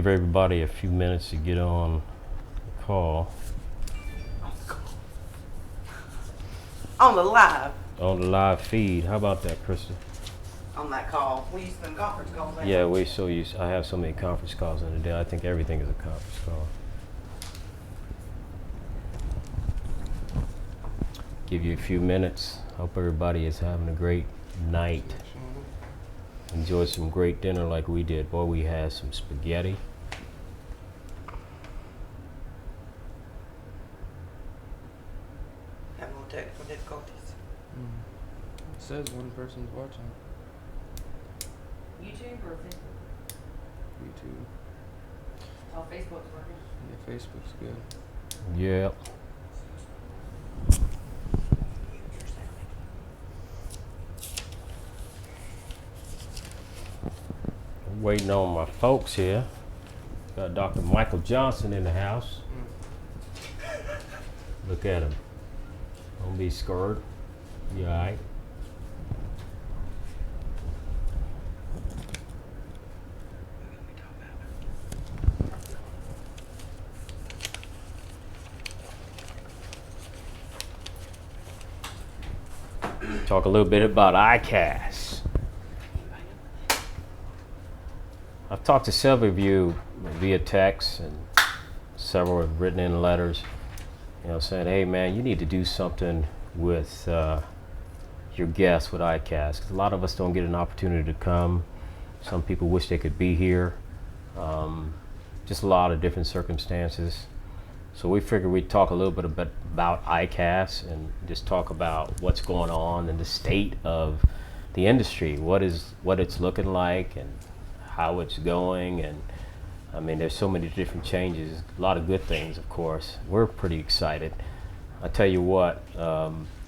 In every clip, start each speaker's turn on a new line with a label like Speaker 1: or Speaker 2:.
Speaker 1: everybody a few minutes to get on the call.
Speaker 2: On the live.
Speaker 1: On the live feed. How about that, Krista?
Speaker 2: On that call. We used to do conference calls.
Speaker 1: Yeah, we're so used. I have so many conference calls in a day. I think everything is a conference call. Give you a few minutes. Hope everybody is having a great night. Enjoy some great dinner like we did. Boy, we had some spaghetti.
Speaker 2: Having more technical difficulties.
Speaker 3: It says one person's watching.
Speaker 4: YouTube or Facebook?
Speaker 3: YouTube.
Speaker 4: Oh, Facebook's working.
Speaker 3: Yeah, Facebook's good.
Speaker 1: Yep. Waiting on my folks here. Got Dr. Michael Johnson in the house. Look at him. Don't be scared. You all right? Talk a little bit about ICAST. I've talked to several of you via text, and several have written in letters, saying, hey man, you need to do something with your guests with ICAST. A lot of us don't get an opportunity to come. Some people wish they could be here. Just a lot of different circumstances. So we figured we'd talk a little bit about ICAST and just talk about what's going on in the state of the industry, what it's looking like, and how it's going. And I mean, there's so many different changes, a lot of good things, of course. We're pretty excited. I tell you what,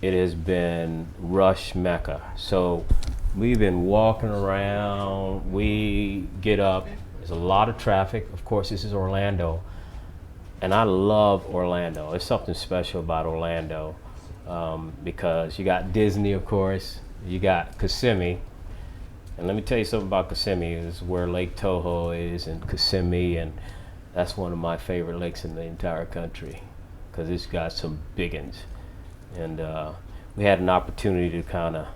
Speaker 1: it has been rush mecca. So we've been walking around, we get up, there's a lot of traffic. Of course, this is Orlando. And I love Orlando. There's something special about Orlando because you got Disney, of course. You got Kissimmee. And let me tell you something about Kissimmee. Is where Lake Toho is in Kissimmee, and that's one of my favorite lakes in the entire country because it's got some big ones. And we had an opportunity to kind of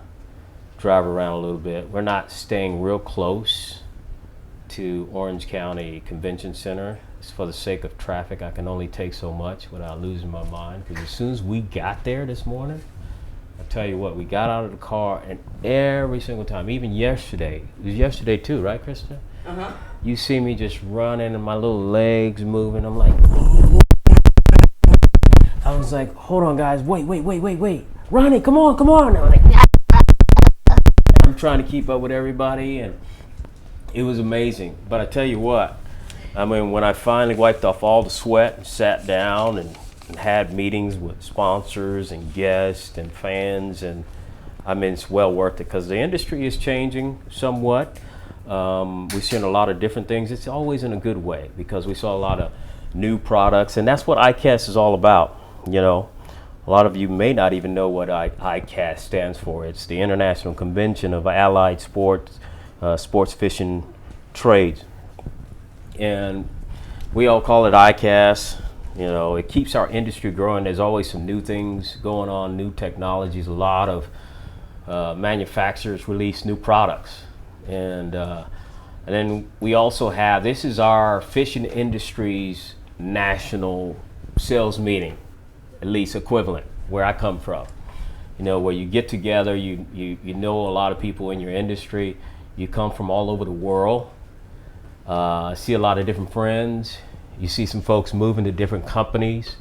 Speaker 1: drive around a little bit. We're not staying real close to Orange County Convention Center. It's for the sake of traffic. I can only take so much without losing my mind, because as soon as we got there this morning, I tell you what, we got out of the car, and every single time, even yesterday, it was yesterday too, right, Krista?
Speaker 2: Uh-huh.
Speaker 1: You see me just running and my little legs moving. I'm like, I was like, hold on guys, wait. Ronnie, come on. I'm like, I'm trying to keep up with everybody, and it was amazing. But I tell you what, I mean, when I finally wiped off all the sweat and sat down and had meetings with sponsors and guests and fans, and I mean, it's well worth it because the industry is changing somewhat. We've seen a lot of different things. It's always in a good way because we saw a lot of new products, and that's what ICAST is all about. A lot of you may not even know what ICAST stands for. It's the International Convention of Allied Sports Fishing Trades. And we all call it ICAST. It keeps our industry growing. There's always some new things going on, new technologies. A lot of manufacturers release new products. And then we also have, this is our fishing industry's national sales meeting, at least equivalent, where I come from. Where you get together, you know a lot of people in your industry. You come from all over the world. See a lot of different friends. You see some folks moving to different companies.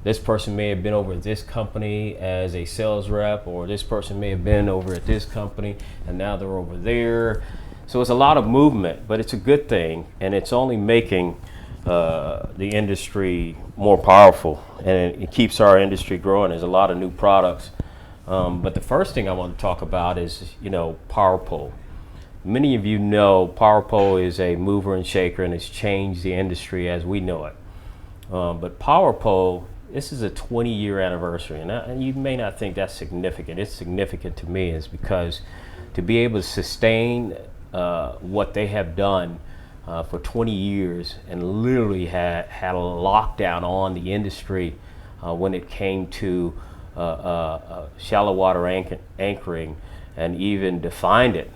Speaker 1: This person may have been over at this company as a sales rep, or this person may have been over at this company and now they're over there. So it's a lot of movement, but it's a good thing, and it's only making the industry more powerful, and it keeps our industry growing. There's a lot of new products. But the first thing I want to talk about is, Power Pole. Many of you know Power Pole is a mover and shaker, and it's changed the industry as we know it. But Power Pole, this is a 20-year anniversary, and you may not think that's significant. It's significant to me, is because to be able to sustain what they have done for 20 years and literally had a lockdown on the industry when it came to shallow water anchoring, and even defined it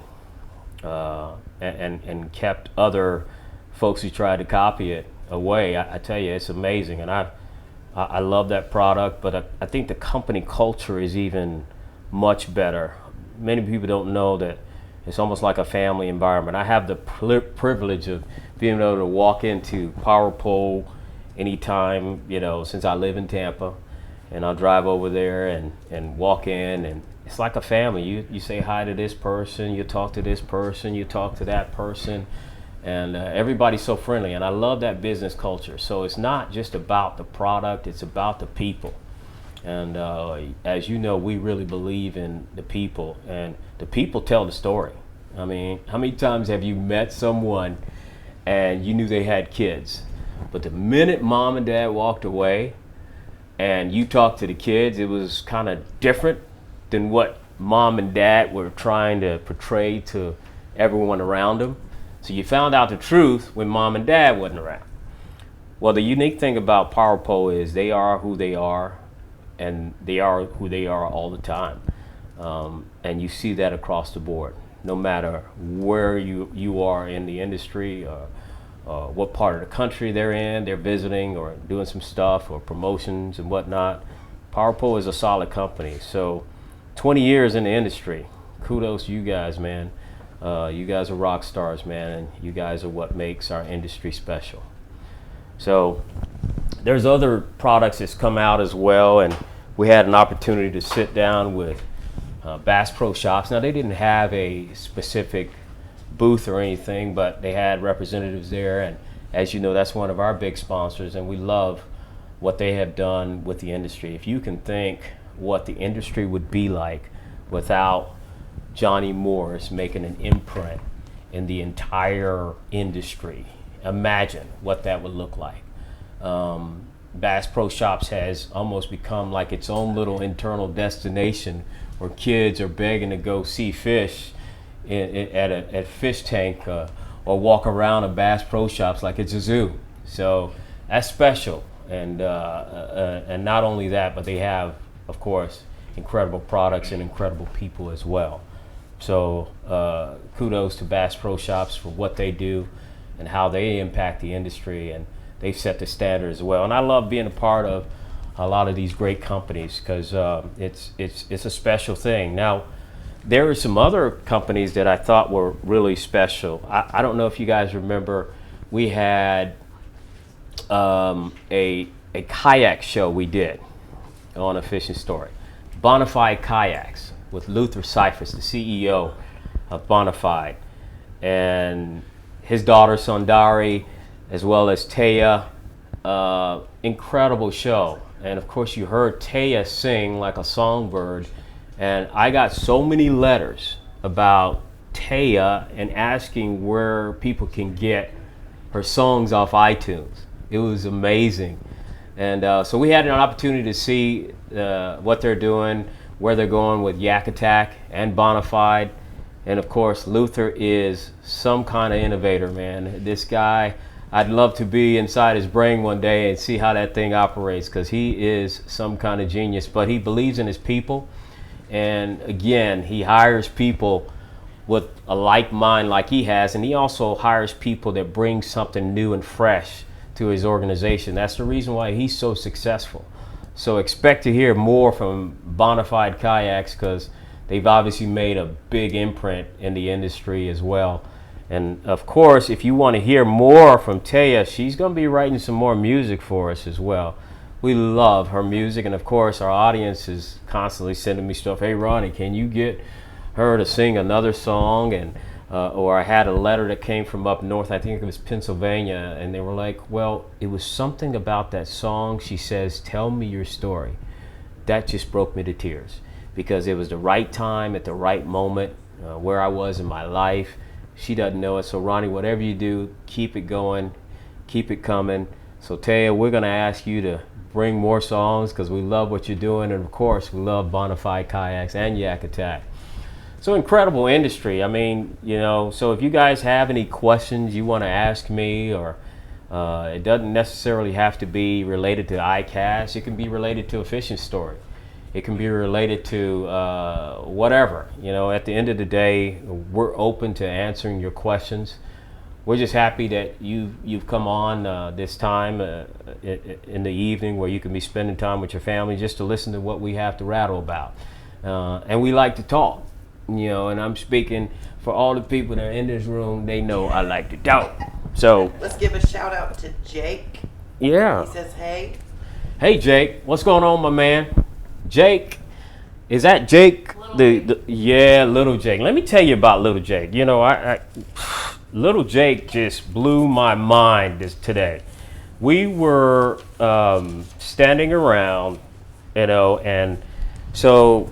Speaker 1: and kept other folks who tried to copy it away. I tell you, it's amazing, and I love that product, but I think the company culture is even much better. Many people don't know that it's almost like a family environment. I have the privilege of being able to walk into Power Pole anytime, since I live in Tampa, and I'll drive over there and walk in, and it's like a family. You say hi to this person, you talk to this person, you talk to that person, and everybody's so friendly, and I love that business culture. So it's not just about the product, it's about the people. And as you know, we really believe in the people, and the people tell the story. I mean, how many times have you met someone and you knew they had kids, but the minute mom and dad walked away and you talked to the kids, it was kind of different than what mom and dad were trying to portray to everyone around them. So you found out the truth when mom and dad wasn't around. Well, the unique thing about Power Pole is they are who they are, and they are who they are all the time. And you see that across the board, no matter where you are in the industry, what part of the country they're visiting or doing some stuff or promotions and whatnot. Power Pole is a solid company. So 20 years in the industry, kudos to you guys, man. You guys are rock stars, man, and you guys are what makes our industry special. So there's other products that's come out as well, and we had an opportunity to sit down with Bass Pro Shops. Now, they didn't have a specific booth or anything, but they had representatives there, and as you know, that's one of our big sponsors, and we love what they have done with the industry. If you can think what the industry would be like without Johnny Morris making an imprint in the entire industry, imagine what that would look like. Bass Pro Shops has almost become like its own little internal destination where kids are begging to go see fish at a fish tank or walk around a Bass Pro Shops like it's a zoo. So that's special, and not only that, but they have, of course, incredible products and incredible people as well. So kudos to Bass Pro Shops for what they do and how they impact the industry, and they've set the standard as well. And I love being a part of a lot of these great companies because it's a special thing. Now, there are some other companies that I thought were really special. I don't know if you guys remember, we had a kayak show we did on A Fishing Story. Bonafide Kayaks with Luther Cyphers, the CEO of Bonafide, and his daughter Sundari, as well as Taya. Incredible show. And of course you heard Taya sing like a songbird, and I got so many letters about Taya and asking where people can get her songs off iTunes. It was amazing. And so we had an opportunity to see what they're doing, where they're going with Yak Attack and Bonafide. And of course, Luther is some kind of innovator, man. This guy, I'd love to be inside his brain one day and see how that thing operates, because he is some kind of genius. But he believes in his people. And again, he hires people with a like mind like he has. And he also hires people that bring something new and fresh to his organization. That's the reason why he's so successful. So expect to hear more from Bonafide Kayaks, because they've obviously made a big imprint in the industry as well. And of course, if you want to hear more from Taya, she's going to be writing some more music for us as well. We love her music, and of course our audience is constantly sending me stuff. Hey Ronnie, can you get her to sing another song? And or I had a letter that came from up north, I think it was Pennsylvania, and they were like, well, it was something about that song. She says, tell me your story. That just broke me to tears, because it was the right time at the right moment, where I was in my life. She doesn't know it. So Ronnie, whatever you do, keep it going, keep it coming. So Taya, we're going to ask you to bring more songs, because we love what you're doing, and of course we love Bonafide Kayaks and Yak Attack. it's an incredible industry. I mean, so if you guys have any questions you want to ask me, or it doesn't necessarily have to be related to ICAST. It can be related to a fishing story. It can be related to whatever. At the end of the day, we're open to answering your questions. We're just happy that you've come on this time in the evening, where you can be spending time with your family just to listen to what we have to rattle about. And we like to talk, and I'm speaking for all the people that are in this room. They know I like to talk. So
Speaker 2: Let's give a shout out to Jake.
Speaker 1: yeah.
Speaker 2: He says, hey.
Speaker 1: Hey Jake, what's going on, my man? Jake, is that Jake? Yeah, little Jake. Let me tell you about little Jake. Little Jake just blew my mind today. We were standing around, and so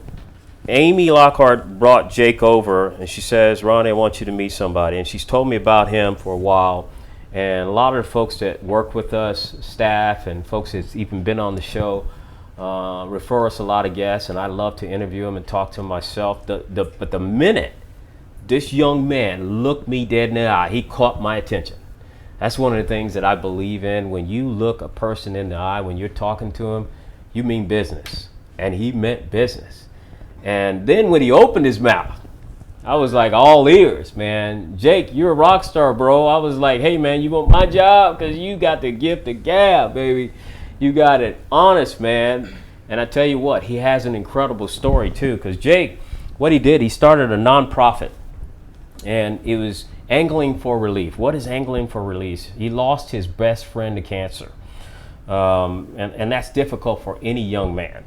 Speaker 1: Amy Lockhart brought Jake over, and she says, Ronnie, I want you to meet somebody. And she's told me about him for a while. And a lot of the folks that work with us, staff and folks that's even been on the show, refer us a lot of guests, and I love to interview them and talk to them myself. But the minute this young man looked me dead in the eye, he caught my attention. That's one of the things that I believe in. When you look a person in the eye, when you're talking to him, you mean business. And he meant business. And then when he opened his mouth, I was like all ears, man. Jake, you're a rock star, bro. I was like, hey, man, you want my job? Because you got the gift of gab, baby. You got it honest, man. And I tell you what, he has an incredible story, too. Because Jake, what he did, he started a nonprofit. And it was Angling for Relief. What is Angling for Relief? He lost his best friend to cancer. And that's difficult for any young man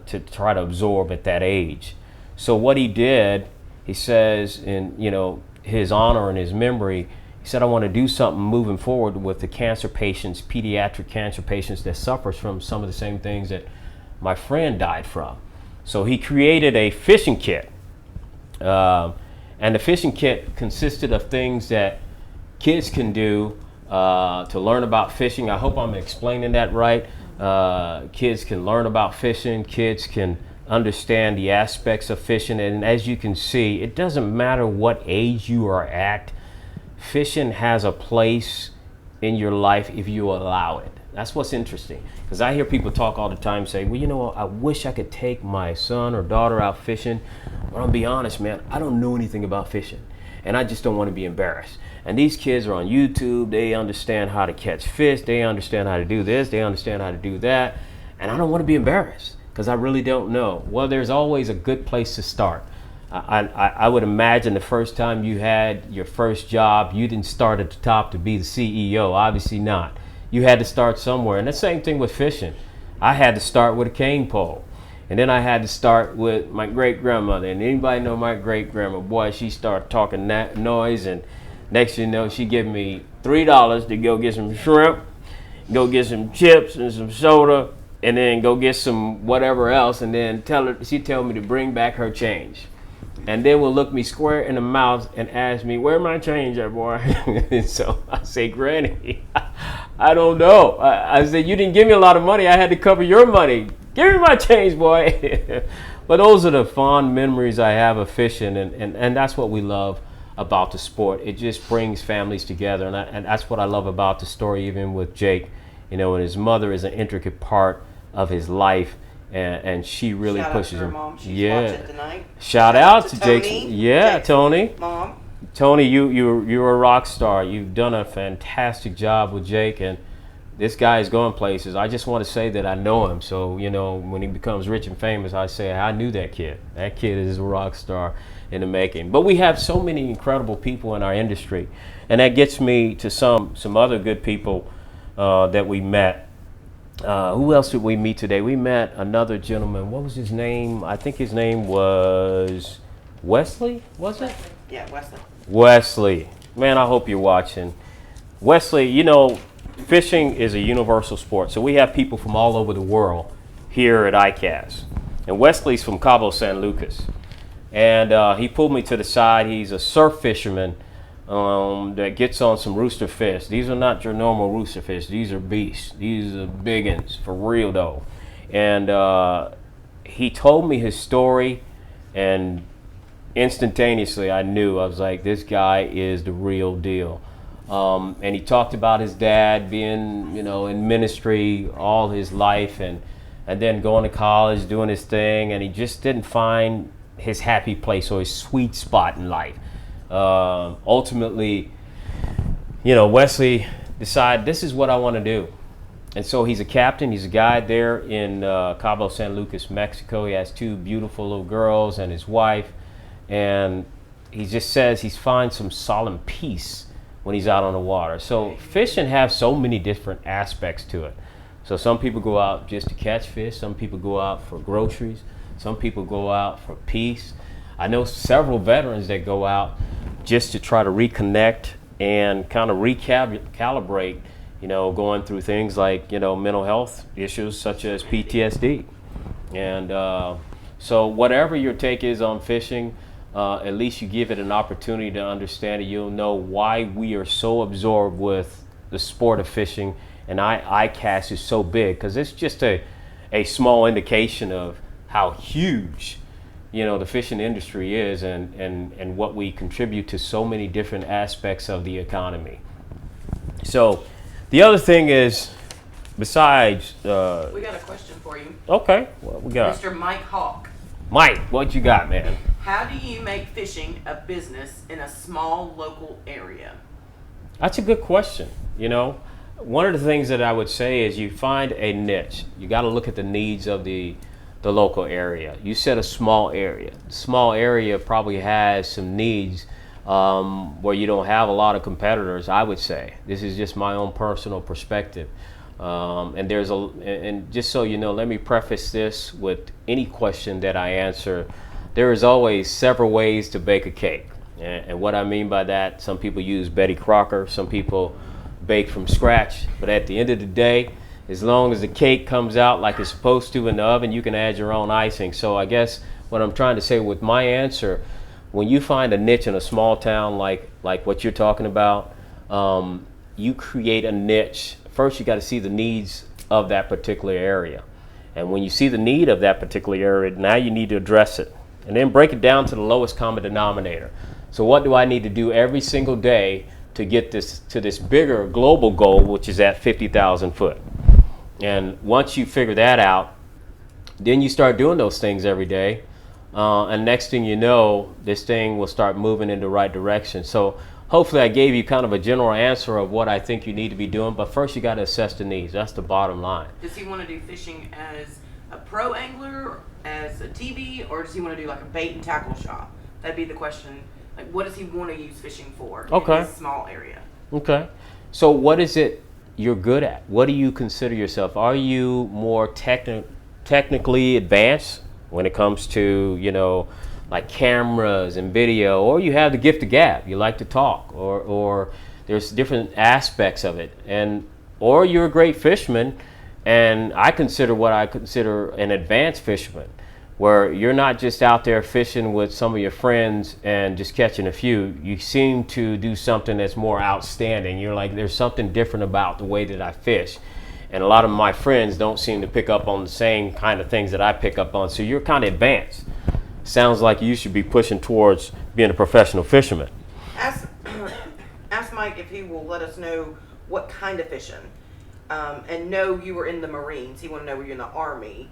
Speaker 1: to try to absorb at that age. So what he did, he says in his honor and his memory, he said, I want to do something moving forward with the cancer patients, pediatric cancer patients that suffers from some of the same things that my friend died from. So he created a fishing kit. And the fishing kit consisted of things that kids can do to learn about fishing. I hope I'm explaining that right. Kids can learn about fishing. Kids can understand the aspects of fishing. And as you can see, it doesn't matter what age you are at. Fishing has a place in your life if you allow it. That's what's interesting. Because I hear people talk all the time, say, well, I wish I could take my son or daughter out fishing. But I'll be honest, man, I don't know anything about fishing. And I just don't want to be embarrassed. And these kids are on YouTube. They understand how to catch fish. They understand how to do this. They understand how to do that. And I don't want to be embarrassed because I really don't know. Well, there's always a good place to start. I would imagine the first time you had your first job, you didn't start at the top to be the CEO. Obviously not. You had to start somewhere. And the same thing with fishing. I had to start with a cane pole. And then I had to start with my great-grandmother. And anybody know my great-grandma? Boy, she started talking that noise. And next thing you know, she gave me $3 to go get some shrimp, go get some chips and some soda, and then go get some whatever else. And then she tell me to bring back her change. And then will look me square in the mouth and ask me, where my change at, boy? And so I say, Granny, I don't know. I said, you didn't give me a lot of money. I had to cover your money. Give me my change, boy. But those are the fond memories I have of fishing. And that's what we love about the sport. It just brings families together. And that's what I love about the story, even with Jake. And his mother is an intricate part of his life. And she really
Speaker 2: Shout
Speaker 1: pushes
Speaker 2: out to her
Speaker 1: him.
Speaker 2: mom. She's
Speaker 1: Yeah.
Speaker 2: watching tonight.
Speaker 1: Shout out to
Speaker 2: Tony.
Speaker 1: Jake. Yeah,
Speaker 2: Jake's
Speaker 1: Tony.
Speaker 2: Mom.
Speaker 1: Tony, you're a rock star. You've done a fantastic job with Jake, and this guy is going places. I just want to say that I know him. So when he becomes rich and famous, I say I knew that kid. That kid is a rock star in the making. But we have so many incredible people in our industry, and that gets me to some other good people that we met. Who else did we meet today? We met another gentleman. What was his name? I think his name was Wesley, was it?
Speaker 2: Yeah, Wesley.
Speaker 1: Wesley. Man, I hope you're watching. Wesley, fishing is a universal sport. So we have people from all over the world here at ICAST. And Wesley's from Cabo San Lucas. And he pulled me to the side. He's a surf fisherman that gets on some rooster fish. These are not your normal rooster fish. These are beasts. These are big ones, for real though. And he told me his story, and instantaneously I knew. I was like, this guy is the real deal. And he talked about his dad being, in ministry all his life, and then going to college, doing his thing, and he just didn't find his happy place or his sweet spot in life. Ultimately, Wesley decided, this is what I want to do. And so he's a captain. He's a guide there in Cabo San Lucas, Mexico. He has 2 beautiful little girls and his wife. And he just says he finds some solemn peace when he's out on the water. So fishing has so many different aspects to it. So some people go out just to catch fish. Some people go out for groceries. Some people go out for peace. I know several veterans that go out just to try to reconnect and kind of recalibrate, going through things like, mental health issues such as PTSD. And so whatever your take is on fishing, at least you give it an opportunity to understand it. You'll know why we are so absorbed with the sport of fishing, and ICAST is so big, because it's just a small indication of how huge the fishing industry is, and what we contribute to so many different aspects of the economy. So the other thing is, besides
Speaker 2: We got a question for you.
Speaker 1: okay, what we got?
Speaker 2: Mr. Mike Hawk.
Speaker 1: Mike, what you got, man?
Speaker 2: How do you make fishing a business in a small local area?
Speaker 1: That's a good question. One of the things that I would say is you find a niche. You got to look at the needs of the local area. You said a small area. Small area probably has some needs where you don't have a lot of competitors, I would say. This is just my own personal perspective. And just so you know, let me preface this with any question that I answer. There is always several ways to bake a cake. And what I mean by that, some people use Betty Crocker, some people bake from scratch. But at the end of the day, as long as the cake comes out like it's supposed to in the oven, you can add your own icing. So I guess what I'm trying to say with my answer, when you find a niche in a small town like what you're talking about, you create a niche. First, you got to see the needs of that particular area. And when you see the need of that particular area, now you need to address it. And then break it down to the lowest common denominator. So what do I need to do every single day to get this to this bigger global goal, which is at 50,000 foot? And once you figure that out, then you start doing those things every day. And next thing you know, this thing will start moving in the right direction. So hopefully I gave you kind of a general answer of what I think you need to be doing. But first you got to assess the needs. That's the bottom line.
Speaker 2: Does he want to do fishing as a pro angler, as a TV, or does he want to do like a bait and tackle shop? That'd be the question. Like, what does he want to use fishing for in his small area? Okay.
Speaker 1: So what is it you're good at? What do you consider yourself? Are you more technically advanced when it comes to, like cameras and video, or you have the gift of gab, you like to talk, or there's different aspects of it, or you're a great fisherman, and I consider what I consider an advanced fisherman, where you're not just out there fishing with some of your friends and just catching a few. You seem to do something that's more outstanding. You're like, there's something different about the way that I fish. And a lot of my friends don't seem to pick up on the same kind of things that I pick up on. So you're kind of advanced. Sounds like you should be pushing towards being a professional fisherman.
Speaker 2: Ask Mike if he will let us know what kind of fishing. And know you were in the Marines. He want to know were you in the Army.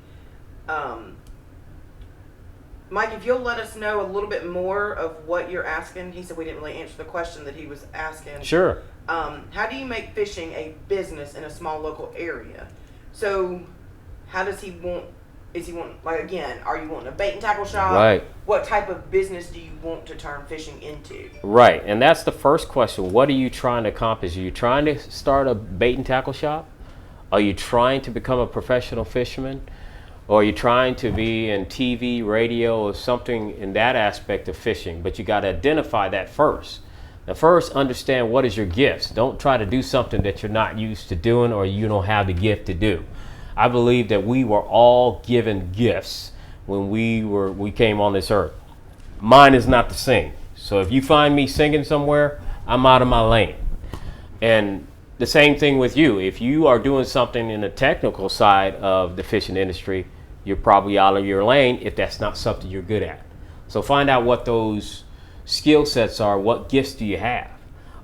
Speaker 2: Mike, if you'll let us know a little bit more of what you're asking. He said we didn't really answer the question that he was asking.
Speaker 1: Sure.
Speaker 2: How do you make fishing a business in a small local area? So how does he want, like, again, are you wanting a bait and tackle shop?
Speaker 1: Right.
Speaker 2: What type of business do you want to turn fishing into?
Speaker 1: Right, and that's the first question. What are you trying to accomplish? Are you trying to start a bait and tackle shop? Are you trying to become a professional fisherman? Or are you trying to be in TV, radio, or something in that aspect of fishing? But you got to identify that first. Now first, understand what is your gifts. Don't try to do something that you're not used to doing or you don't have the gift to do. I believe that we were all given gifts when we came on this earth. Mine is not the same. So if you find me singing somewhere, I'm out of my lane. And the same thing with you. If you are doing something in the technical side of the fishing industry, you're probably out of your lane if that's not something you're good at. So find out what those skill sets are. What gifts do you have?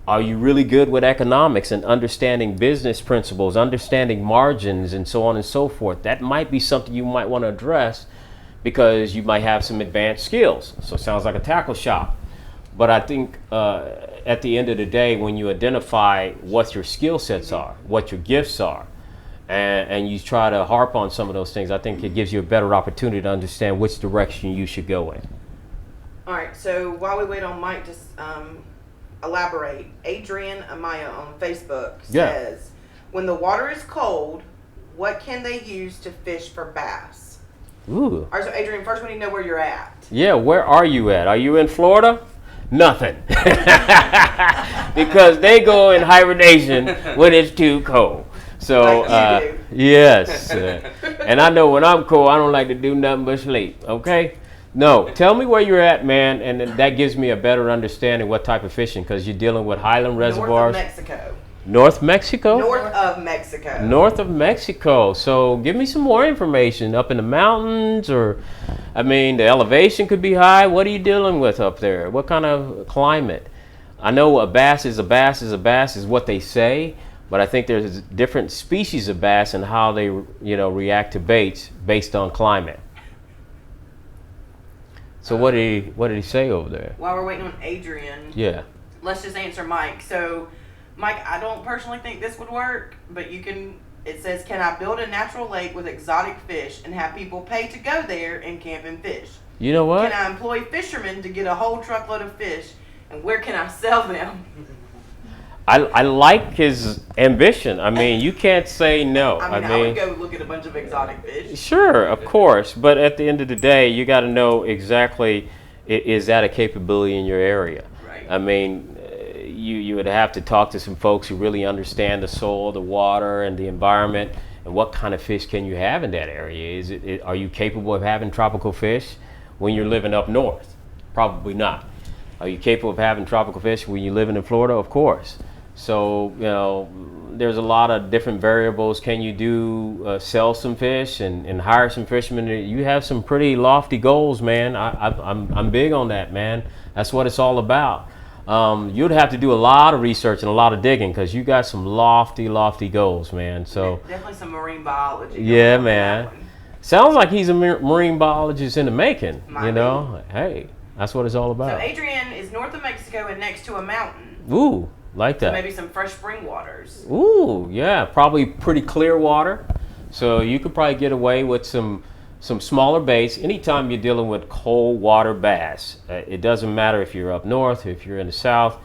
Speaker 1: Are you really good with economics and understanding business principles, understanding margins, and so on and so forth? That might be something you might want to address because you might have some advanced skills. So it sounds like a tackle shop. But I think at the end of the day, when you identify what your skill sets are, what your gifts are, and you try to harp on some of those things, I think it gives you a better opportunity to understand which direction you should go in.
Speaker 2: All right, so while we wait on Mike to elaborate, Adrian Amaya on Facebook says, when the water is cold, what can they use to fish for bass?
Speaker 1: Ooh.
Speaker 2: All right, so Adrian, first we need to know where you're at.
Speaker 1: Yeah, where are you at? Are you in Florida? Nothing. Because they go in hibernation when it's too cold. So,
Speaker 2: Like you do.
Speaker 1: yes. And I know when I'm cold, I don't like to do nothing but sleep, okay? No, tell me where you're at, man, and then that gives me a better understanding what type of fishing, because you're dealing with highland reservoirs.
Speaker 2: North of Mexico.
Speaker 1: North Mexico?
Speaker 2: North of Mexico.
Speaker 1: North of Mexico. So give me some more information. Up in the mountains, or, I mean, the elevation could be high. What are you dealing with up there? What kind of climate? I know a bass is a bass is a bass is what they say, but I think there's different species of bass and how they, react to baits based on climate. So what did he say over there?
Speaker 2: While we're waiting on Adrian,
Speaker 1: Yeah.
Speaker 2: let's just answer Mike. So, Mike, I don't personally think this would work, but you can. It says, can I build a natural lake with exotic fish and have people pay to go there and camp and fish?
Speaker 1: You know what?
Speaker 2: Can I employ fishermen to get a whole truckload of fish, and where can I sell them?
Speaker 1: I like his ambition. I mean, you can't say no.
Speaker 2: I would go look at a bunch of exotic fish.
Speaker 1: Sure, of course. But at the end of the day, you got to know exactly, is that a capability in your area?
Speaker 2: Right.
Speaker 1: I mean, you would have to talk to some folks who really understand the soil, the water, and the environment, and what kind of fish can you have in that area? Are you capable of having tropical fish when you're living up north? Probably not. Are you capable of having tropical fish when you're living in Florida? Of course. So, there's a lot of different variables. Can you sell some fish and hire some fishermen? You have some pretty lofty goals, man. I'm big on that, man. That's what it's all about. You'd have to do a lot of research and a lot of digging, because you got some lofty goals, man. So
Speaker 2: definitely some marine biology.
Speaker 1: Yeah, man. Sounds like he's a marine biologist in the making.
Speaker 2: Might be.
Speaker 1: Hey, that's what it's all
Speaker 2: So
Speaker 1: about.
Speaker 2: Adrian is north of Mexico and next to a mountain.
Speaker 1: Ooh, like that.
Speaker 2: Maybe some fresh spring waters.
Speaker 1: Ooh, yeah, probably pretty clear water. So you could probably get away with some smaller baits. Anytime you're dealing with cold water bass, it doesn't matter if you're up north, if you're in the south,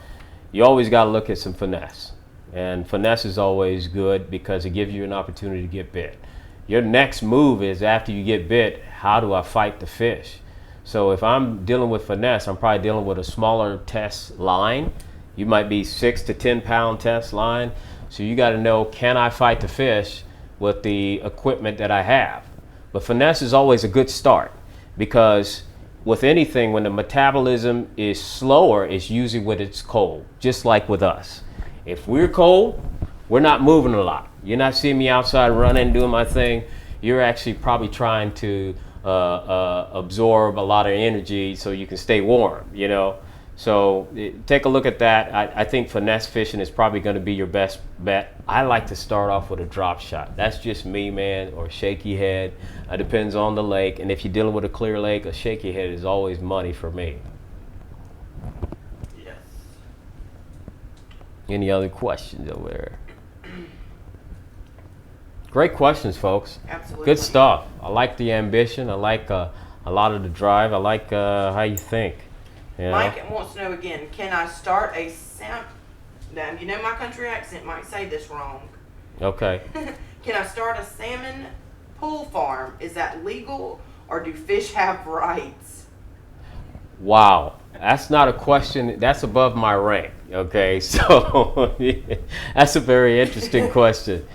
Speaker 1: you always got to look at some finesse. And finesse is always good because it gives you an opportunity to get bit. Your next move is, after you get bit, how do I fight the fish? So if I'm dealing with finesse, I'm probably dealing with a smaller test line. You might be 6 to 10 pound test line. So you got to know, can I fight the fish with the equipment that I have? But finesse is always a good start, because with anything, when the metabolism is slower, it's usually when it's cold, just like with us. If we're cold, we're not moving a lot. You're not seeing me outside running, doing my thing. You're actually probably trying to absorb a lot of energy so you can stay warm, So take a look at that. I think finesse fishing is probably going to be your best bet. I like to start off with a drop shot. That's just me, man, or shaky head. It depends on the lake. And if you're dealing with a clear lake, a shaky head is always money for me.
Speaker 2: Yes.
Speaker 1: Any other questions over there? Great questions, folks.
Speaker 2: Absolutely.
Speaker 1: Good stuff. I like the ambition. I like a lot of the drive. I like how you think.
Speaker 2: Mike wants to know again, can I start a salmon? Now, you know my country accent might say this wrong.
Speaker 1: Okay.
Speaker 2: Can I start a salmon pool farm? Is that legal, or do fish have rights?
Speaker 1: Wow. That's not a question. That's above my rank. Okay. So that's a very interesting question.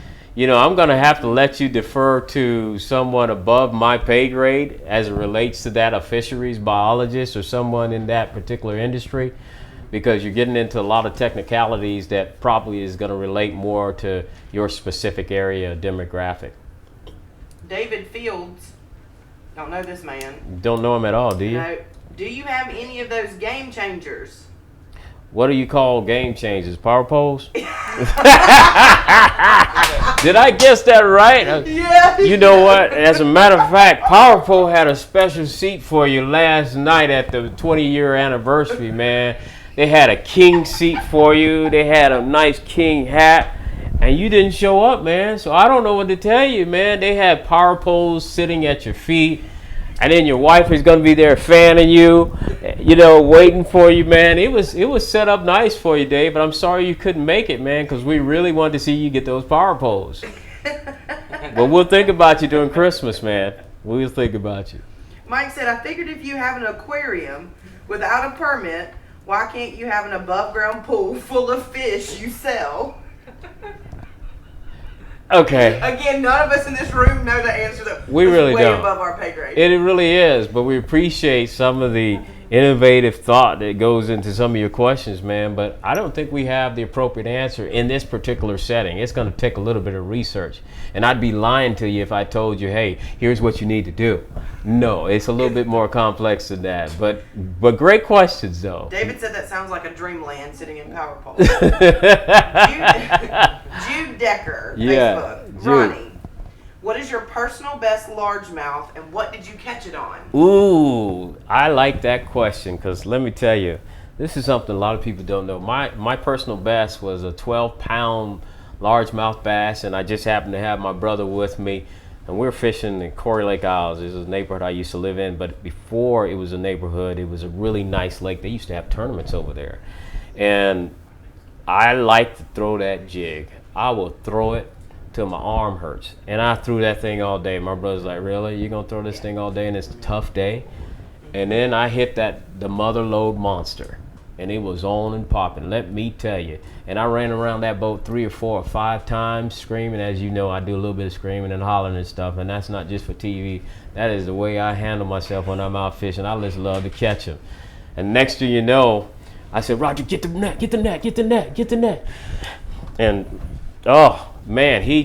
Speaker 1: I'm going to have to let you defer to someone above my pay grade as it relates to that, a fisheries biologist or someone in that particular industry, because you're getting into a lot of technicalities that probably is going to relate more to your specific area demographic.
Speaker 2: David Fields, don't know this man.
Speaker 1: Don't know him at all, do you?
Speaker 2: No, Do you have any of those game changers?
Speaker 1: What do you call game changers? Power poles? Did I guess that right?
Speaker 2: Yeah.
Speaker 1: You know what? As a matter of fact, Power Pole had a special seat for you last night at the 20-year anniversary, man. They had a king seat for you. They had a nice king hat. And you didn't show up, man. So I don't know what to tell you, man. They had Power Poles sitting at your feet. And then your wife is going to be there fanning you, you know, waiting for you, man. It was set up nice for you, Dave, but I'm sorry you couldn't make it, man, because we really wanted to see you get those power poles. But we'll think about you during Christmas, man. We'll think about you.
Speaker 2: Mike said, I figured if you have an aquarium without a permit, why can't you have an above-ground pool full of fish you sell?
Speaker 1: Okay.
Speaker 2: Again, none of us in this room know the answer.
Speaker 1: We really
Speaker 2: way
Speaker 1: don't.
Speaker 2: Above our pay grade.
Speaker 1: It really is, but we appreciate some of the innovative thought that goes into some of your questions, man. But I don't think we have the appropriate answer in this particular setting. It's going to take a little bit of research. And I'd be lying to you if I told you, hey, here's what you need to do. No, it's a little bit more complex than that. But great questions, though.
Speaker 2: David said that sounds like a dreamland sitting in Power Pole. Jude Decker,
Speaker 1: Yeah,
Speaker 2: Facebook.
Speaker 1: Jude.
Speaker 2: Ronnie, what is your personal best largemouth and what did you catch it on?
Speaker 1: Ooh, I like that question because let me tell you, this is something a lot of people don't know. My personal best was a 12-pound largemouth bass, and I just happened to have my brother with me, and we were fishing in Corey Lake Isles. This is a neighborhood I used to live in, but before it was a neighborhood, it was a really nice lake. They used to have tournaments over there, and I like to throw that jig. I will throw it till my arm hurts. And I threw that thing all day. My brother's like, really? You gonna throw this thing all day and it's a tough day? And then I hit the mother lode monster. And it was on and popping, let me tell you. And I ran around that boat 3 or 4 or 5 times screaming. As you know, I do a little bit of screaming and hollering and stuff. And that's not just for TV. That is the way I handle myself when I'm out fishing. I just love to catch them. And next thing you know, I said, Roger, get the net, get the net, get the net, get the net. And oh man, he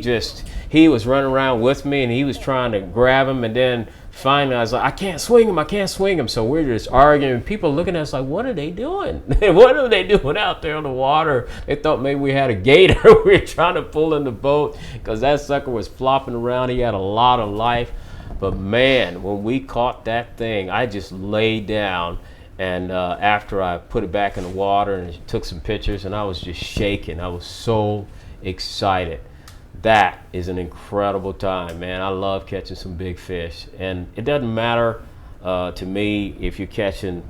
Speaker 1: was running around with me and he was trying to grab him, and then finally I was like, I can't swing him. So we're just arguing. People looking at us like, what are they doing? What are they doing out there on the water? They thought maybe we had a gator. We were trying to pull in the boat because that sucker was flopping around. He had a lot of life. But man, when we caught that thing, I just laid down. And after I put it back in the water and took some pictures, and I was just shaking. I was so excited. That is an incredible time, man. I love catching some big fish. And it doesn't matter to me if you're catching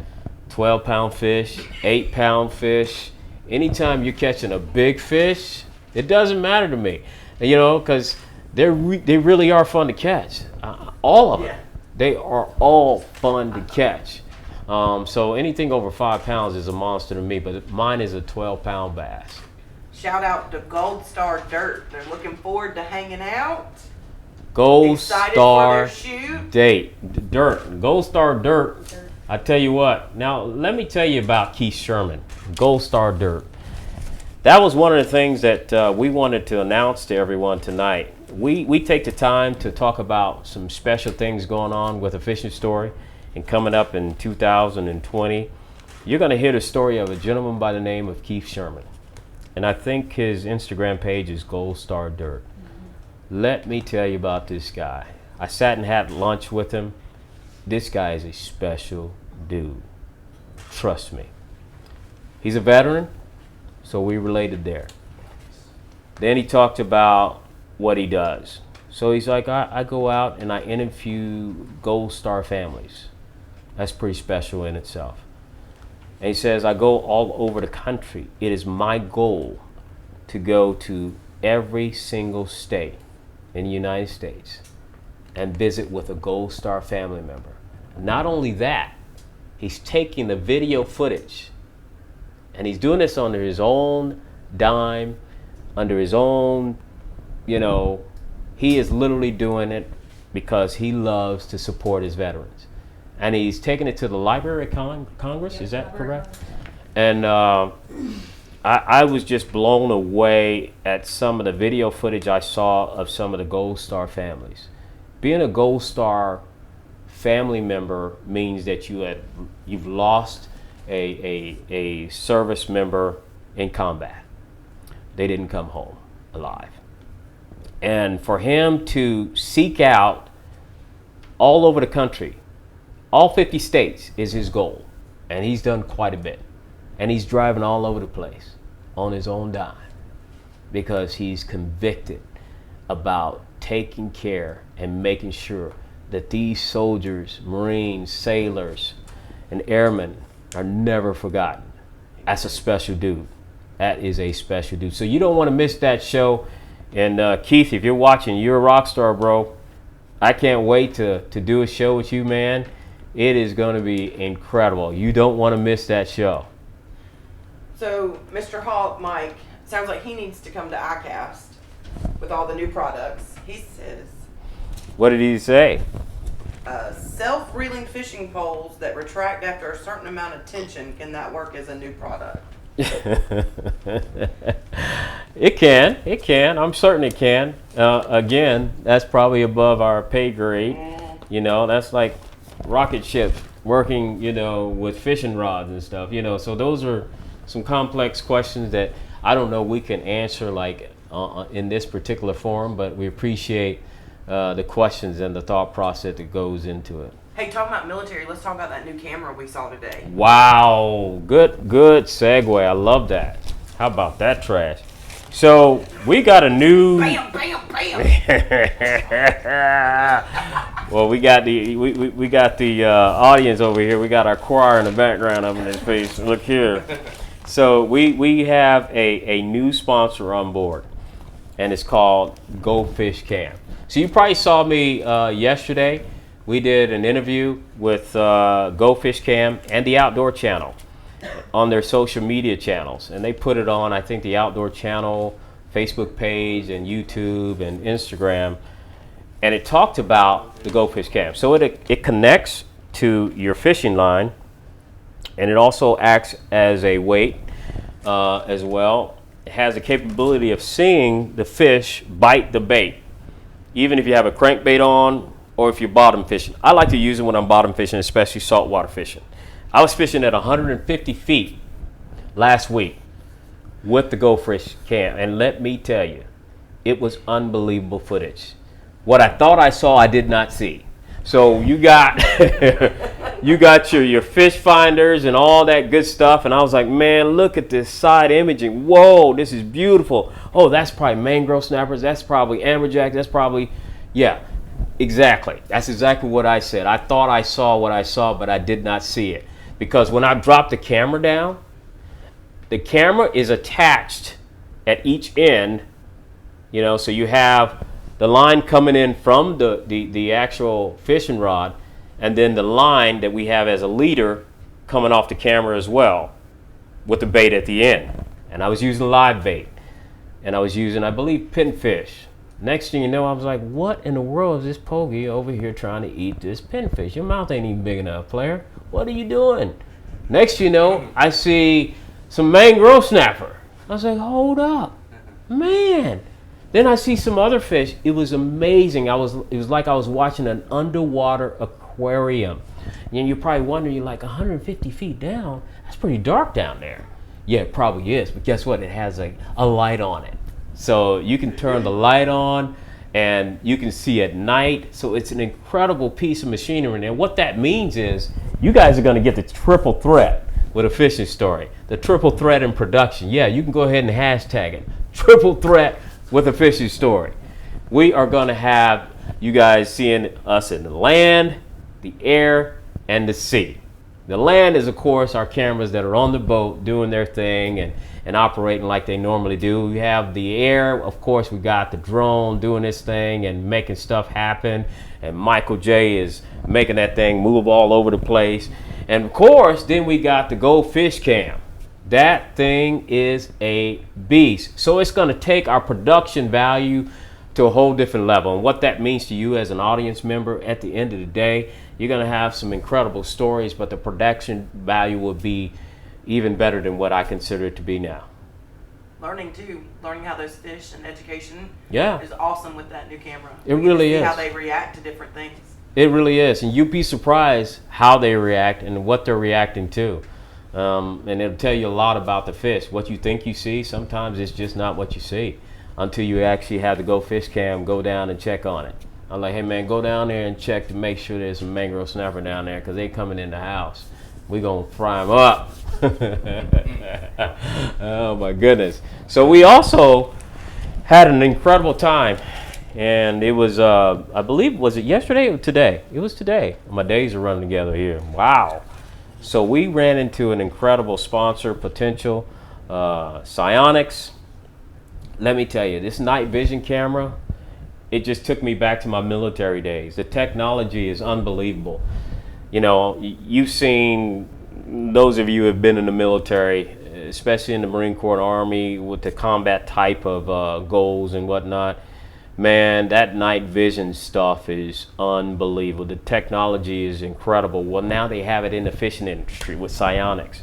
Speaker 1: 12-pound fish, 8-pound fish. Anytime you're catching a big fish, it doesn't matter to me. You know, because they really are fun to catch. All of them.
Speaker 2: Yeah.
Speaker 1: They are all fun to catch. So anything over 5 pounds is a monster to me, but mine is a 12-pound bass.
Speaker 2: Shout out to Gold Star Dirt. They're looking forward to hanging out.
Speaker 1: Gold
Speaker 2: Excited
Speaker 1: Star
Speaker 2: for their shoot.
Speaker 1: Dirt. Gold Star Dirt. I tell you what. Now, let me tell you about Keith Sherman. Gold Star Dirt. That was one of the things that we wanted to announce to everyone tonight. We take the time to talk about some special things going on with a fishing story. And coming up in 2020, you're going to hear the story of a gentleman by the name of Keith Sherman. And I think his Instagram page is Gold Star Dirt. Let me tell you about this guy. I sat and had lunch with him. This guy is a special dude. Trust me. He's a veteran, so we related there. Then he talked about what he does. So he's like, I go out and I interview Gold Star families. That's pretty special in itself. And he says, I go all over the country. It is my goal to go to every single state in the United States and visit with a Gold Star family member. Not only that, he's taking the video footage and he's doing this under his own dime, under his own, you know, he is literally doing it because he loves to support his veterans. And he's taking it to the Library of Congress, is that correct? And I was just blown away at some of the video footage I saw of some of the Gold Star families. Being a Gold Star family member means that you've lost a service member in combat. They didn't come home alive. And for him to seek out all over the country, all 50 states is his goal. And he's done quite a bit. And he's driving all over the place on his own dime because he's convicted about taking care and making sure that these soldiers, Marines, sailors, and airmen are never forgotten. That's a special dude. That is a special dude. So you don't want to miss that show. And Keith, if you're watching, you're a rock star, bro. I can't wait to do a show with you, man. It is going to be incredible. You don't want to miss that show.
Speaker 2: So, Mr. Hawk, Mike, sounds like he needs to come to ICAST with all the new products. He says,
Speaker 1: What did he say?
Speaker 2: self-reeling fishing poles that retract after a certain amount of tension, can that work as a new product?
Speaker 1: It can. I'm certain it can. Again, that's probably above our pay grade. You know, that's like rocket ships working, you know, with fishing rods and stuff, you know. So those are some complex questions that I don't know we can answer like in this particular forum, but we appreciate the questions and the thought process that goes into it.
Speaker 2: Hey, talking about military, let's talk about that new camera we saw today.
Speaker 1: Wow, good segue. I love that. How about that trash? So we got a new.
Speaker 2: Bam, bam, bam.
Speaker 1: Well, we got the audience over here. We got our choir in the background up in his face. Look here. So we have a new sponsor on board, and it's called Go Fish Cam. So you probably saw me yesterday. We did an interview with Go Fish Cam and the Outdoor Channel on their social media channels. And they put it on, I think, the Outdoor Channel Facebook page and YouTube and Instagram. And it talked about the Go Fish Cam. So it connects to your fishing line, and it also acts as a weight as well. It has the capability of seeing the fish bite the bait, even if you have a crankbait on, or if you're bottom fishing. I like to use it when I'm bottom fishing, especially saltwater fishing. I was fishing at 150 feet last week with the Go Fish Cam, and let me tell you, it was unbelievable footage. What I thought I saw, I did not see. So you got you got your fish finders and all that good stuff, and I was like, man, look at this side imaging. Whoa, this is beautiful. Oh, that's probably mangrove snappers. That's probably amberjack. That's probably, yeah. Exactly. That's exactly what I said. I thought I saw what I saw, but I did not see it. Because when I dropped the camera down, the camera is attached at each end, you know, so you have the line coming in from the actual fishing rod, and then the line that we have as a leader coming off the camera as well with the bait at the end. And I was using live bait, and I was using, I believe, pinfish. Next thing you know, I was like, what in the world is this pogey over here trying to eat this pinfish? Your mouth ain't even big enough, player. What are you doing? Next thing you know, I see some mangrove snapper. I was like, hold up, man. Then I see some other fish. It was amazing. It was like I was watching an underwater aquarium. And you're probably wondering, you're like 150 feet down, that's pretty dark down there. Yeah, it probably is, but guess what? It has a light on it. So you can turn the light on and you can see at night. So it's an incredible piece of machinery. And what that means is you guys are going to get the triple threat with a fishing story. The triple threat in production. Yeah, you can go ahead and hashtag it. Triple threat with a fishing story. We are going to have you guys seeing us in the land, the air, and the sea. The land is, of course, our cameras that are on the boat doing their thing and operating like they normally do. We have the air, of course, we got the drone doing this thing and making stuff happen. And Michael J is making that thing move all over the place. And of course, then we got the Go Fish Cam. That thing is a beast. So it's going to take our production value to a whole different level. And what that means to you as an audience member, at the end of the day, you're going to have some incredible stories, but the production value will be even better than what I consider it to be now.
Speaker 2: Learning how those fish and education
Speaker 1: Yeah.
Speaker 2: is awesome with that new camera.
Speaker 1: It
Speaker 2: We get to
Speaker 1: really
Speaker 2: see
Speaker 1: is.
Speaker 2: how they react to different things.
Speaker 1: It really is, and you'd be surprised how they react and what they're reacting to. And it'll tell you a lot about the fish. What you think you see, sometimes it's just not what you see until you actually have the Go Fish Cam go down and check on it. I'm like, hey man, go down there and check to make sure there's some mangrove snapper down there because they coming in the house. We gonna fry them up. Oh my goodness. So we also had an incredible time. And it was, I believe, was it yesterday or today? It was today. My days are running together here. Wow. So we ran into an incredible sponsor, potential, Psionics. Let me tell you, this night vision camera, it just took me back to my military days. The technology is unbelievable. You know, you've seen, those of you who have been in the military, especially in the Marine Corps and Army, with the combat type of goals and whatnot. Man, that night vision stuff is unbelievable. The technology is incredible. Well, now they have it in the fishing industry with Psionics.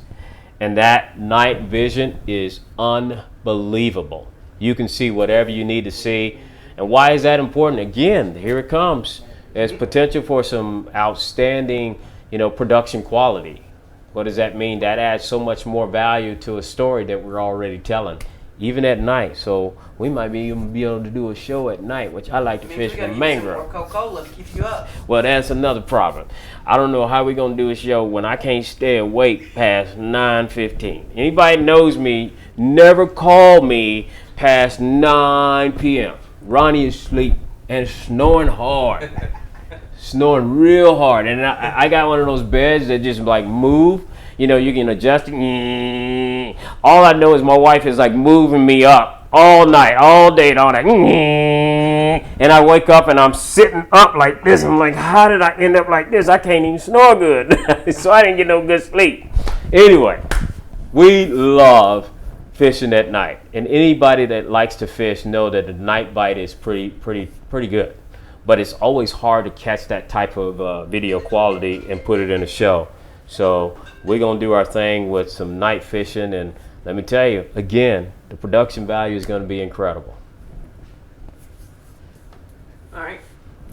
Speaker 1: And that night vision is unbelievable. You can see whatever you need to see. And why is that important? Again, here it comes. There's potential for some outstanding, production quality. What does that mean? That adds so much more value to a story that we're already telling, even at night. So we might even be able to do a show at night, which I like to fish for mangrove.
Speaker 2: More Coca-Cola to keep you up.
Speaker 1: Well, that's another problem. I don't know how we're gonna do a show when I can't stay awake past 9:15. Anybody knows me, never call me past 9 p.m. Ronnie is asleep and snoring hard. Snoring real hard. And I got one of those beds that just like move. You can adjust it. All I know is my wife is like moving me up all night, all day, all night. And I wake up and I'm sitting up like this. I'm like, how did I end up like this? I can't even snore good. So I didn't get no good sleep. Anyway, we love fishing at night. And anybody that likes to fish know that the night bite is pretty good. But it's always hard to catch that type of video quality and put it in a show. So we're going to do our thing with some night fishing. And let me tell you, again, the production value is going to be incredible.
Speaker 2: All right.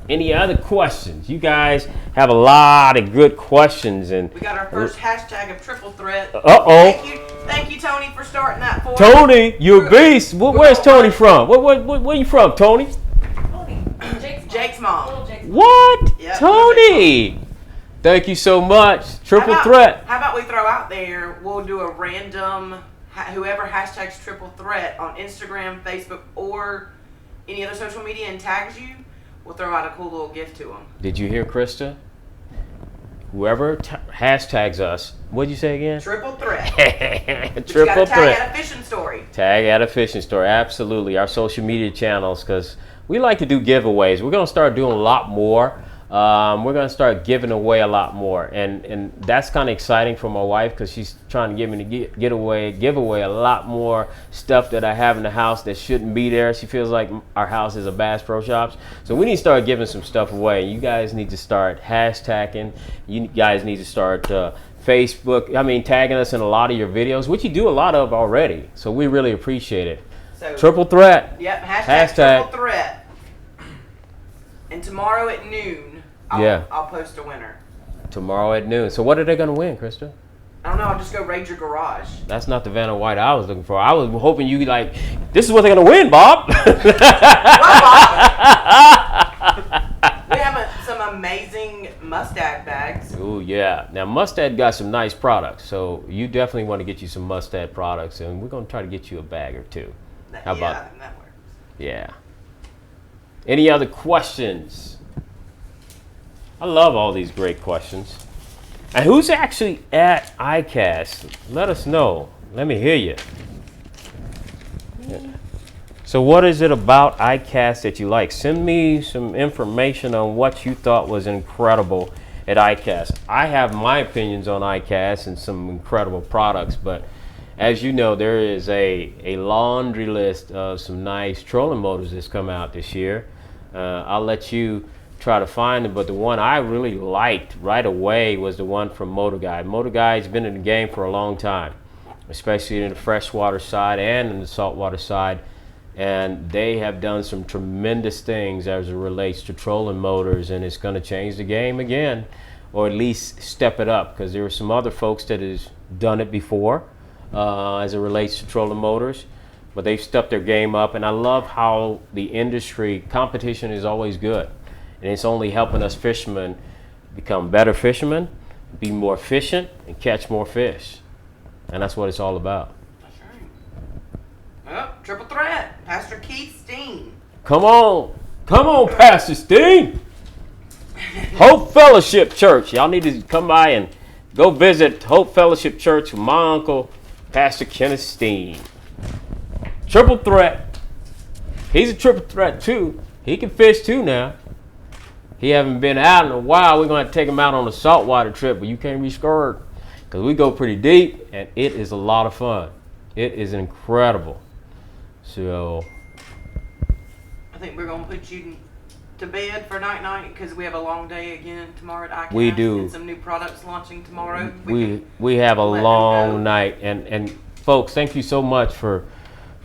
Speaker 1: Any other questions? You guys have a lot of good questions. And
Speaker 2: we got our first hashtag of triple threat.
Speaker 1: Uh-oh.
Speaker 2: Thank you, Tony, for starting that for us.
Speaker 1: Tony, you're a beast. Where's Tony from? Where you from, Tony?
Speaker 2: Jake's mom.
Speaker 1: What?
Speaker 2: Yep,
Speaker 1: Tony. Thank you so much. Triple threat.
Speaker 2: How about we throw out there, we'll do a random, whoever hashtags triple threat on Instagram, Facebook, or any other social media and tags you, we'll throw out a cool little gift to them.
Speaker 1: Did you hear, Krista? Whoever hashtags us, what'd you say again?
Speaker 2: Triple threat.
Speaker 1: Triple threat.
Speaker 2: Tag at a fishing story.
Speaker 1: Tag at a fishing story. Absolutely. Our social media channels, because we like to do giveaways. We're going to start doing a lot more. We're going to start giving away a lot more. And that's kind of exciting for my wife because she's trying to give me to give away a lot more stuff that I have in the house that shouldn't be there. She feels like our house is a Bass Pro Shops. So we need to start giving some stuff away. You guys need to start hashtagging. You guys need to start tagging us in a lot of your videos, which you do a lot of already. So we really appreciate it. So, triple threat.
Speaker 2: Yep, hashtag triple threat. And tomorrow at noon, I'll post a winner.
Speaker 1: Tomorrow at noon. So what are they going to win, Krista?
Speaker 2: I don't know. I'll just go raid your garage.
Speaker 1: That's not the Vanna White I was looking for. I was hoping you this is what they're going to win, Bob.
Speaker 2: Well, Bob, we have some amazing Mustad bags.
Speaker 1: Oh, yeah. Now, Mustad got some nice products. So you definitely want to get you some Mustad products. And we're going to try to get you a bag or two. How about
Speaker 2: I think that works.
Speaker 1: Yeah. Any other questions? I love all these great questions. And who's actually at ICAST? Let us know. Let me hear you. Yeah. So what is it about ICAST that you like? Send me some information on what you thought was incredible at ICAST. I have my opinions on ICAST and some incredible products, but as you know, there is a laundry list of some nice trolling motors that's come out this year. I'll let you try to find them, but the one I really liked right away was the one from Motor Guide. Motor Guide's been in the game for a long time, especially in the freshwater side and in the saltwater side. and they have done some tremendous things as it relates to trolling motors, and it's going to change the game again, or at least step it up, because there are some other folks that has done it before as it relates to trolling motors, but they've stepped their game up. And I love how the industry competition is always good, and it's only helping us fishermen become better fishermen, be more efficient, and catch more fish. And that's what it's all about.
Speaker 2: That's right. Oh, triple threat. Pastor Keith Steen.
Speaker 1: Come on, Pastor Steen. Hope Fellowship Church. Y'all need to come by and go visit Hope Fellowship Church with my uncle, Pastor Kenneth Steen. Triple threat. He's a triple threat too. He can fish too now. He haven't been out in a while. We're going to take him out on a saltwater trip, but you can't be scared because we go pretty deep, and it is a lot of fun. It is incredible. So
Speaker 2: I think we're going to put you to bed for night because we have a long day again tomorrow at ICAST.
Speaker 1: We do.
Speaker 2: And some new products launching tomorrow.
Speaker 1: We have a long night. And folks, thank you so much for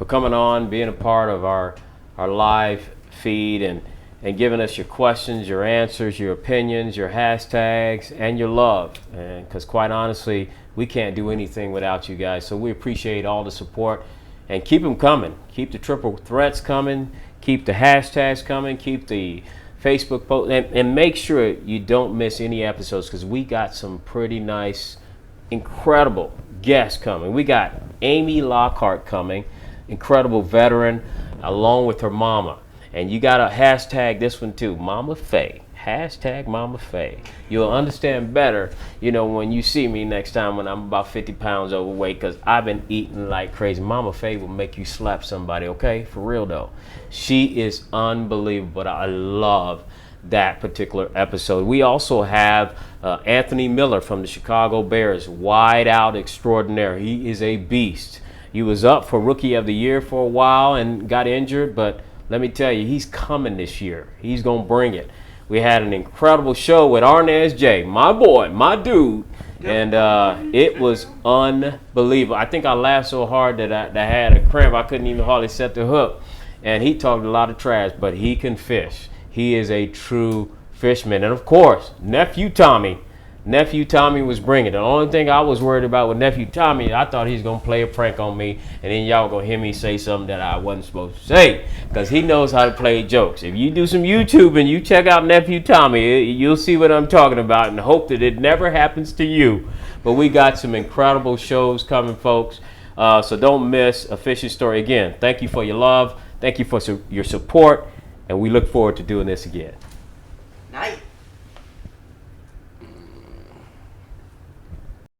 Speaker 1: coming on, being a part of our live feed, and giving us your questions, your answers, your opinions, your hashtags, and your love. And because quite honestly, we can't do anything without you guys. So we appreciate all the support, and keep them coming. Keep the triple threats coming. Keep the hashtags coming. Keep the Facebook post, and make sure you don't miss any episodes, because we got some pretty nice, incredible guests coming. We got Amy Lockhart coming, incredible veteran, along with her mama. And you got to hashtag this one too, Mama Faye. Hashtag Mama Faye. You'll understand better, when you see me next time when I'm about 50 pounds overweight, because I've been eating like crazy. Mama Faye will make you slap somebody, okay? For real though. She is unbelievable. I love that particular episode. We also have Anthony Miller from the Chicago Bears, wide out extraordinaire. He is a beast. He was up for Rookie of the Year for a while and got injured, but let me tell you, he's coming this year. He's going to bring it. We had an incredible show with Arnaz J, my boy, my dude, and it was unbelievable. I think I laughed so hard that I had a cramp. I couldn't even hardly set the hook. And he talked a lot of trash, but he can fish. He is a true fisherman. And, of course, Nephew Tommy was bringing it. The only thing I was worried about with Nephew Tommy, I thought he was going to play a prank on me, and then y'all going to hear me say something that I wasn't supposed to say, because he knows how to play jokes. If you do some YouTube and you check out Nephew Tommy, you'll see what I'm talking about, and hope that it never happens to you. But we got some incredible shows coming, folks, so don't miss A Fishing Story. Again, thank you for your love. Thank you for your support, and we look forward to doing this again.